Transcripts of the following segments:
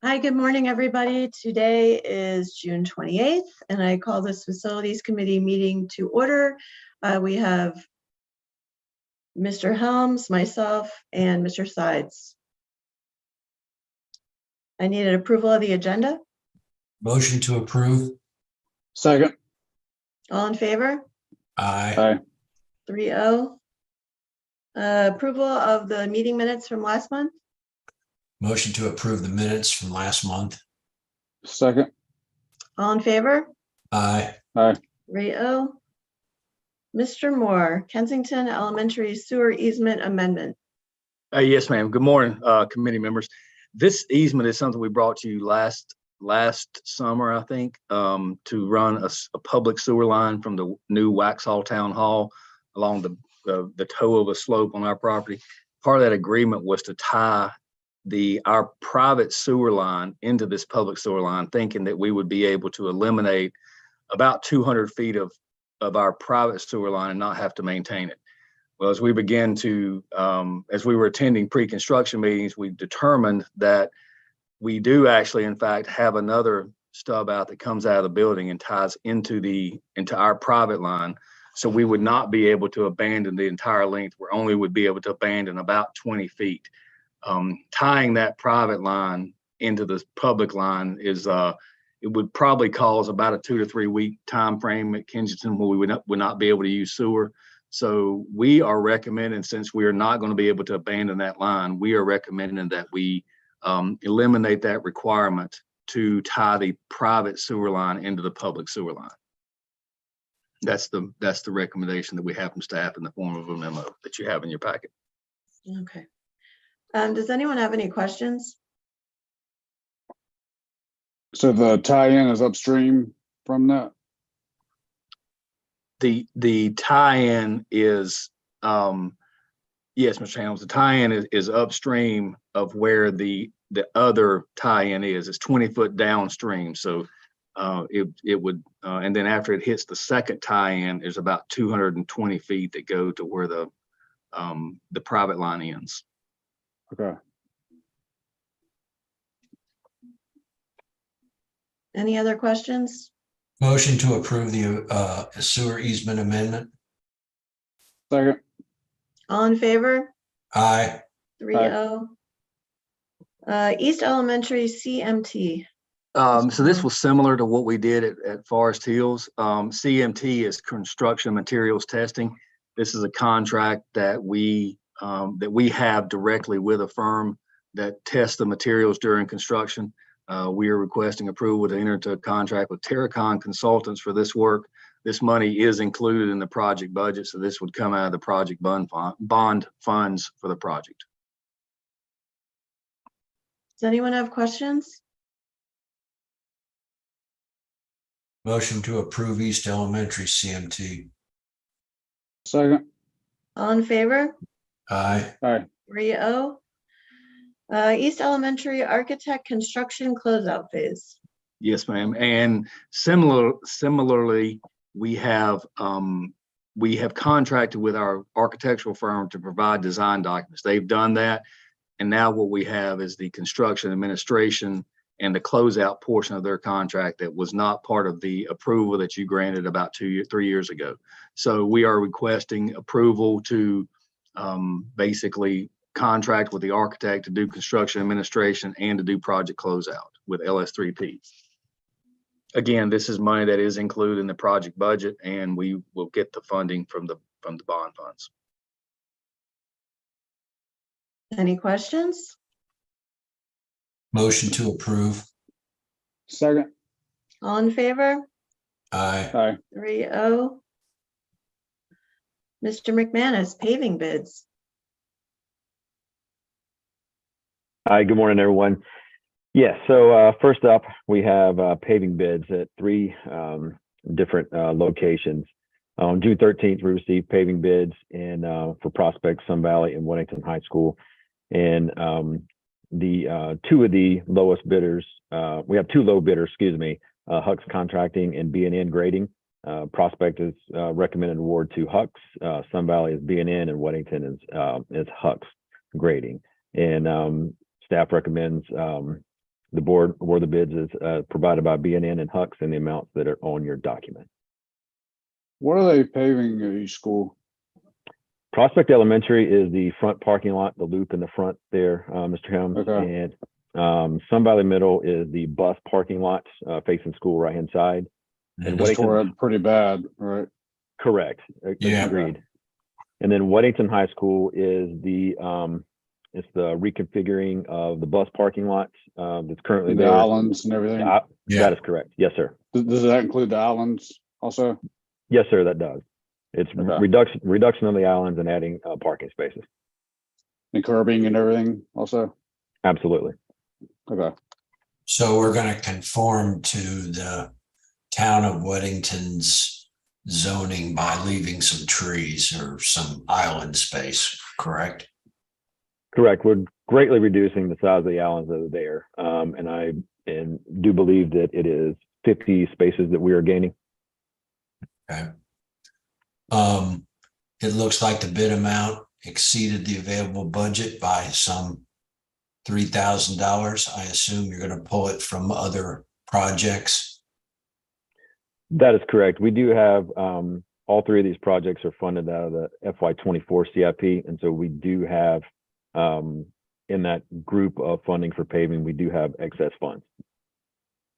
Hi, good morning, everybody. Today is June 28th, and I call this Facilities Committee meeting to order. We have Mr. Helms, myself, and Mr. Sides. I need an approval of the agenda. Motion to approve. Second. All in favor? Aye. Aye. 3-0. Approval of the meeting minutes from last month. Motion to approve the minutes from last month. Second. All in favor? Aye. Aye. 3-0. Mr. Moore, Kensington Elementary Sewer Easement Amendment. Yes, ma'am. Good morning, committee members. This easement is something we brought to you last summer, I think, to run a public sewer line from the new Waxhaw Town Hall along the toe of a slope on our property. Part of that agreement was to tie our private sewer line into this public sewer line, thinking that we would be able to eliminate about 200 feet of our private sewer line and not have to maintain it. Well, as we began to, as we were attending pre-construction meetings, we determined that we do actually, in fact, have another stub out that comes out of the building and ties into our private line. So we would not be able to abandon the entire length. We only would be able to abandon about 20 feet. Tying that private line into this public line is, it would probably cause about a 2 to 3 week time frame at Kensington where we would not be able to use sewer. So we are recommending, since we are not going to be able to abandon that line, we are recommending that we eliminate that requirement to tie the private sewer line into the public sewer line. That's the recommendation that we have from staff in the form of a memo that you have in your packet. Okay. Does anyone have any questions? So the tie-in is upstream from that? The tie-in is, yes, Mr. Helms, the tie-in is upstream of where the other tie-in is. It's 20 foot downstream. So it would, and then after it hits the second tie-in, there's about 220 feet that go to where the private line ends. Okay. Any other questions? Motion to approve the sewer easement amendment. Second. All in favor? Aye. 3-0. East Elementary CMT. So this was similar to what we did at Forest Hills. CMT is construction materials testing. This is a contract that we have directly with a firm that tests the materials during construction. We are requesting approval to enter into a contract with Terracon Consultants for this work. This money is included in the project budget, so this would come out of the project bond funds for the project. Does anyone have questions? Motion to approve East Elementary CMT. Second. All in favor? Aye. Aye. 3-0. East Elementary Architect Construction Closeout Phase. Yes, ma'am. And similarly, we have contracted with our architectural firm to provide design documents. They've done that. And now what we have is the construction administration and the closeout portion of their contract that was not part of the approval that you granted about 3 years ago. So we are requesting approval to basically contract with the architect to do construction administration and to do project closeout with LS3P. Again, this is money that is included in the project budget, and we will get the funding from the bond funds. Any questions? Motion to approve. Second. All in favor? Aye. Aye. 3-0. Mr. McManus, paving bids. Hi, good morning, everyone. Yes, so first up, we have paving bids at 3 different locations. On June 13th, we received paving bids for Prospect, Sun Valley, and Weddington High School. And the 2 of the lowest bidders, we have 2 low bidders, excuse me, Hux Contracting and B&N Grading. Prospect is recommended award to Hux, Sun Valley is B&N, and Weddington is Hux Grading. And staff recommends The board award the bids is provided by BNN and Hux and the amounts that are on your document. What are they paving at each school? Prospect Elementary is the front parking lot, the loop in the front there, Mr. Helms. Okay. And Sun Valley Middle is the bus parking lot facing school right-hand side. And Just Weddington, tore it pretty bad, right? correct. Yeah. Agreed. And then Weddington High School is it's the reconfiguring of the bus parking lot that's currently The there. islands and everything. Yeah. That is correct. Yes, sir. Does that include the islands also? Yes, sir, that does. It's Okay. reduction of the islands and adding parking spaces. And curbing and everything also? Absolutely. Okay. So we're going to conform to the town of Weddington's zoning by leaving some trees or some island space, correct? Correct. We're greatly reducing the size of the islands that are there. And I do believe that it is 50 spaces that we are gaining. Okay. It looks like the bid amount exceeded the available budget by some $3,000. I assume you're going to pull it from other projects. That is correct. We do have all three of these projects are funded out of the FY24 CIP. And so we do have in that group of funding for paving, we do have excess funds.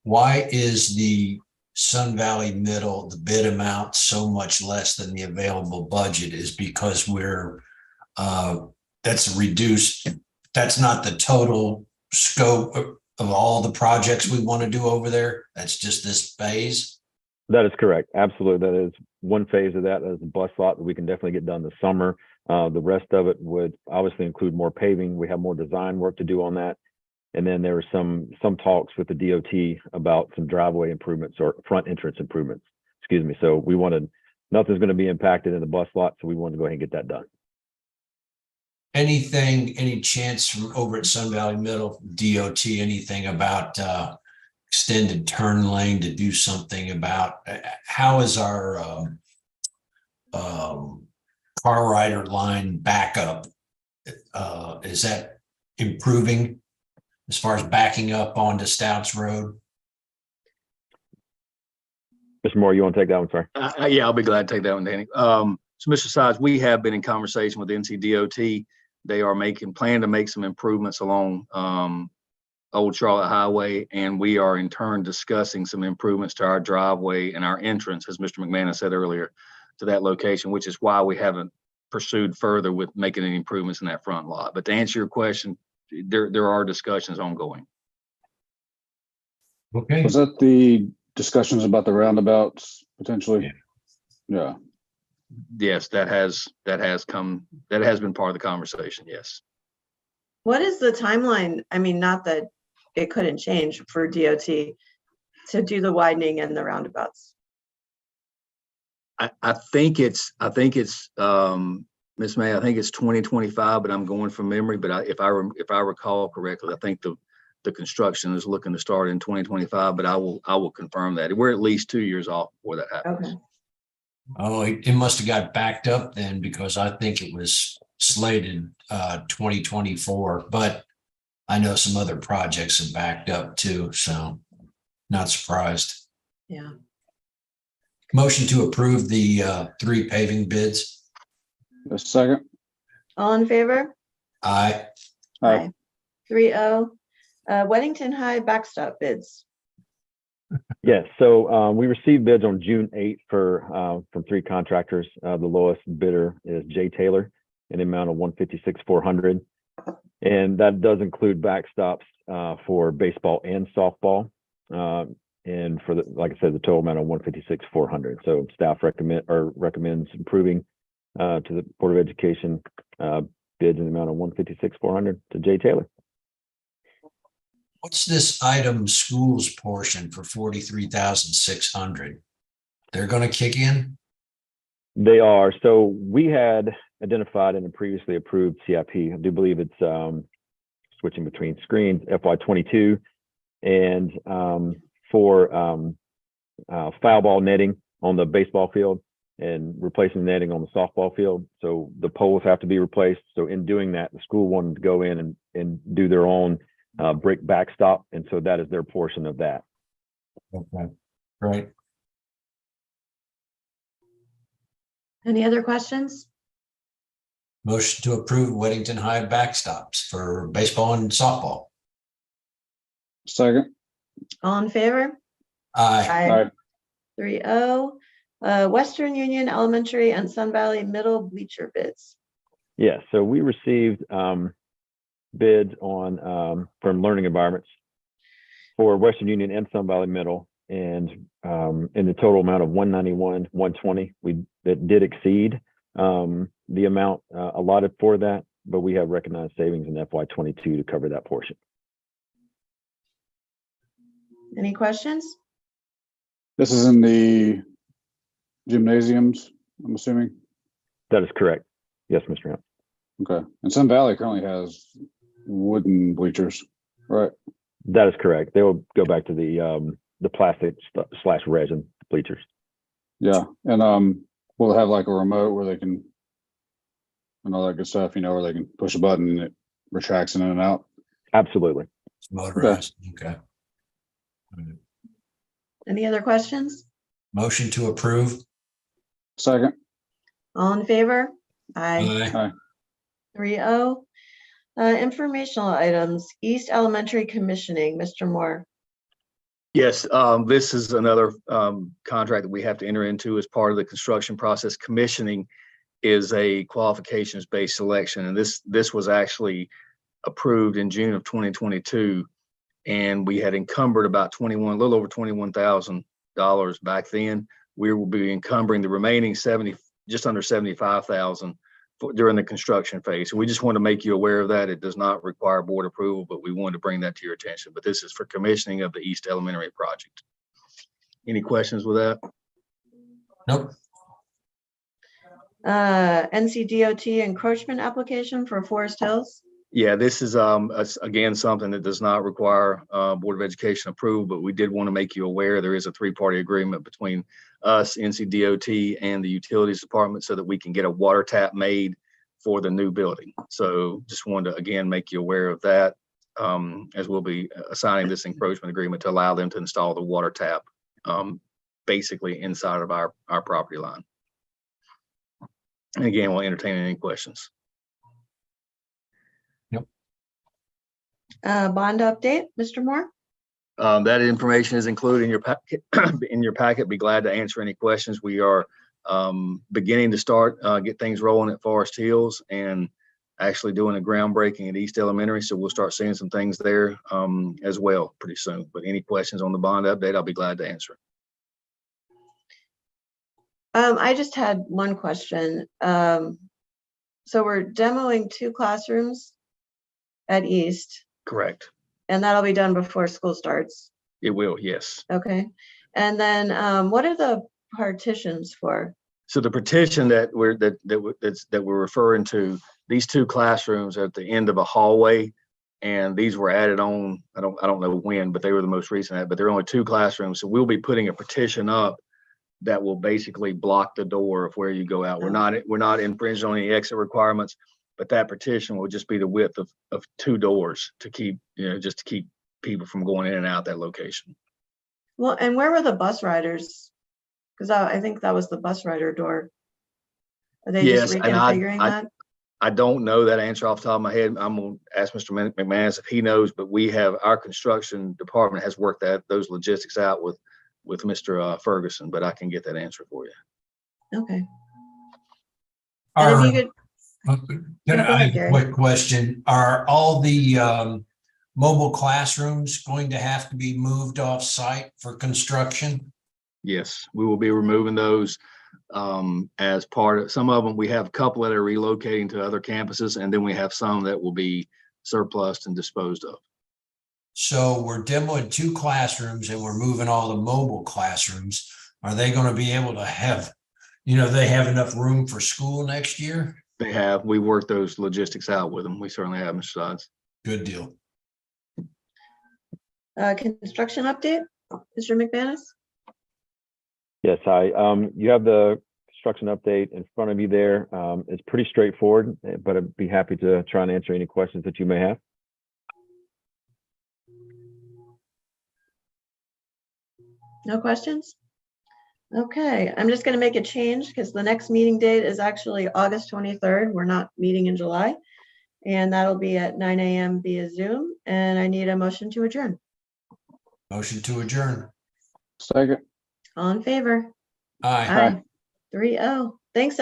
Why is the Sun Valley Middle, the bid amount so much less than the available budget? Is because that's reduced. That's not the total scope of all the projects we want to do over there. That's just this phase. That is correct. Absolutely. That is one phase of that. That is the bus lot that we can definitely get done this summer. The rest of it would obviously include more paving. We have more design work to do on that. And then there were some talks with the DOT about some driveway improvements or front entrance improvements. Excuse me. So we wanted, nothing's going to be impacted in the bus lot. So we wanted to go ahead and get that done. Any chance from over at Sun Valley Middle DOT, anything about extended turn lane to do something about how is our car rider line backup? Is that improving as far as backing up onto Stouts Road? Mr. Moore, you want to take that one? Sorry. Yeah, I'll be glad to take that one, Danny. So Mr. Sides, we have been in conversation with NCDOT. They are plan to make some improvements along Old Charlotte Highway, and we are in turn discussing some improvements to our driveway and our entrance, as Mr. McManus said earlier, to that location, which is why we haven't pursued further with making any improvements in that front lot. But to answer your question, there are discussions ongoing. Okay. Was that the discussions about the roundabouts potentially? Yeah. Yes, that has been part of the conversation. Yes. What is the timeline? I mean, not that it couldn't change for DOT to do the widening and the roundabouts. I think it's Ms. May, I think it's 2025, but I'm going from memory. But if I recall correctly, I think the construction is looking to start in 2025. But I will confirm that. We're at least 2 years off before that happens. Okay. Oh, it must have got backed up then, because I think it was slated 2024, but I know some other projects have backed up too, so not surprised. Yeah. Motion to approve the 3 paving bids. A second. All in favor? Aye. Aye. 3-0. Weddington High backstop bids. Yes. So we received bids on June 8th from 3 contractors. The lowest bidder is Jay Taylor in the amount of $156,400. And that does include backstops for baseball and softball. And for like I said, the total amount of $156,400. So staff recommends approving to the Board of Education bids in the amount of $156,400 to Jay Taylor. What's this item schools portion for $43,600? They're going to kick in? They are. So we had identified in a previously approved CIP. I do believe it's switching between screens, FY22, and for foul ball netting on the baseball field and replacing netting on the softball field. So the poles have to be replaced. So in doing that, the school wanted to go in and do their own brick backstop. And so that is their portion of that. Okay, great. Any other questions? Motion to approve Weddington High backstops for baseball and softball. Second. All in favor? Aye. Aye. 3-0. Western Union Elementary and Sun Valley Middle bleacher bids. Yeah, so we received bids on from Learning Environments for Western Union and Sun Valley Middle, and in the total amount of $191,120. That did exceed the amount allotted for that, but we have recognized savings in FY22 to cover that portion. Any questions? This is in the gymnasiums, I'm assuming. That is correct. Yes, Mr. Hunt. Okay. And Sun Valley currently has wooden bleachers, right? That is correct. They will go back to the plastic / resin bleachers. Yeah. And we'll have like a remote where they can, and all that good stuff, you know, where they can push a button and it retracts in and out. Absolutely. It's motorized. Okay. Any other questions? Motion to approve. Second. All in favor? Aye. Aye. 3-0. Informational items, East Elementary commissioning, Mr. Moore. Yes, this is another contract that we have to enter into as part of the construction process. Commissioning is a qualifications-based selection, and this was actually approved in June of 2022. And we had encumbered about a little over $21,000 back then. We will be encumbering the remaining just under 75,000 during the construction phase. And we just want to make you aware of that. It does not require board approval, but we wanted to bring that to your attention. But this is for commissioning of the East Elementary project. Any questions with that? Nope. NCDOT encroachment application for Forest Hills. Yeah, this is again something that does not require Board of Education approval, but we did want to make you aware there is a 3-party agreement between us, NCDOT, and the Utilities Department so that we can get a water tap made for the new building. So just wanted to again make you aware of that, as we'll be assigning this encroachment agreement to allow them to install the water tap basically inside of our property line. And again, we'll entertain any questions. Bond update, Mr. Moore. That information is included in your packet. Be glad to answer any questions. We are beginning to get things rolling at Forest Hills and actually doing a groundbreaking at East Elementary. So we'll start seeing some things there as well pretty soon. But any questions on the bond update, I'll be glad to answer. I just had one question. So we're demoing 2 classrooms at East. Correct. And that'll be done before school starts. It will, yes. Okay. And then what are the partitions for? So the partition that we're referring to, these 2 classrooms are at the end of a hallway, and these were added on. I don't know when, but they were the most recent. But there are only 2 classrooms, so we'll be putting a partition up that will basically block the door of where you go out. We're not infringing on any exit requirements, but that partition will just be the width of 2 doors to keep, just to keep people from going in and out that location. Well, and where were the bus riders? Because I think that was the bus rider door. Are they just reconfiguring that? I don't know that answer off the top of my head. I'm gonna ask Mr. McManus if he knows, but our construction department has worked those logistics out with Mr. Ferguson, but I can get that answer for you. Okay. And if you could. Can Yeah, go I ahead, have a Gary. quick question? Are all the mobile classrooms going to have to be moved off site for construction? Yes, we will be removing those as part of, some of them, we have a couple that are relocating to other campuses, and then we have some that will be surplused and disposed of. So we're demoing 2 classrooms and we're moving all the mobile classrooms. Are they going to be able to have, they have enough room for school next year? We worked those logistics out with them. We certainly have, Mr. Sides. Good deal. Construction update, Mr. McManus? Yes, you have the construction update in front of you there. It's pretty straightforward, but I'd be happy to try and answer any questions that you may have. No questions? Okay, I'm just gonna make a change because the next meeting date is actually August 23rd. We're not meeting in July. And that'll be at 9 a.m. via Zoom. And I need a motion to adjourn. Motion to adjourn. Second. All in favor? Aye. Aye. 3-0. Thanks,